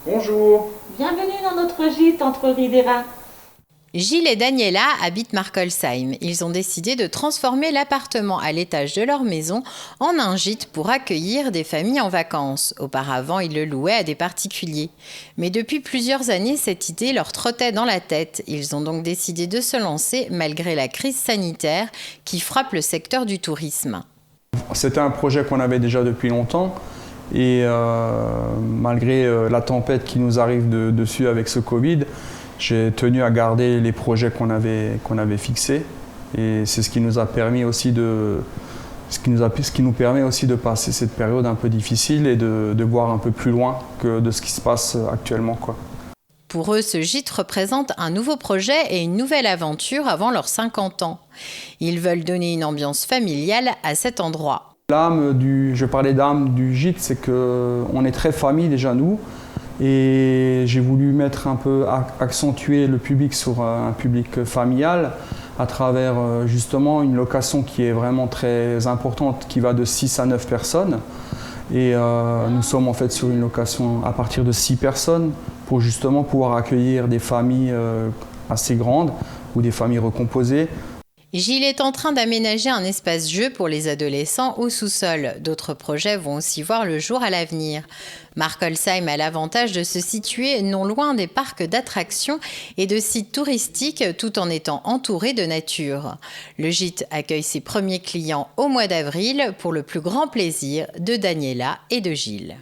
Bonjour. Bienvenue dans notre gîte entre riz et rats. Gilles et Daniela habitent Markolsheim. Ils ont décidé de transformer l'appartement à l'étage de leur maison en un gîte pour accueillir des familles en vacances. Auparavant, ils le louaient à des particuliers. Mais depuis plusieurs années, cette idée leur trottait dans la tête. Ils ont donc décidé de se lancer malgré la crise sanitaire qui frappe le secteur du tourisme. C'était un projet qu'on avait déjà depuis longtemps et malgré la tempête qui nous arrive dessus avec ce Covid, j'ai tenu à garder les projets qu'on avait fixés et c'est ce qui nous a permis aussi ce qui nous permet aussi de passer cette période un peu difficile et de voir un peu plus loin que de ce qui se passe actuellement, quoi. Pour eux, ce gîte représente un nouveau projet et une nouvelle aventure avant leurs 50 ans. Ils veulent donner une ambiance familiale à cet endroit. Je parlais d'âme du gîte, c'est qu'on est très famille déjà nous. Et j'ai voulu mettre un peu, accentuer le public sur un public familial à travers justement une location qui est vraiment très importante, qui va de 6 à 9 personnes. Et nous sommes en fait sur une location à partir de 6 personnes pour justement pouvoir accueillir des familles assez grandes ou des familles recomposées. Gilles est en train d'aménager un espace jeu pour les adolescents au sous-sol. D'autres projets vont aussi voir le jour à l'avenir. Markolsheim a l'avantage de se situer non loin des parcs d'attractions et de sites touristiques tout en étant entouré de nature. Le gîte accueille ses premiers clients au mois d'avril pour le plus grand plaisir de Daniela et de Gilles.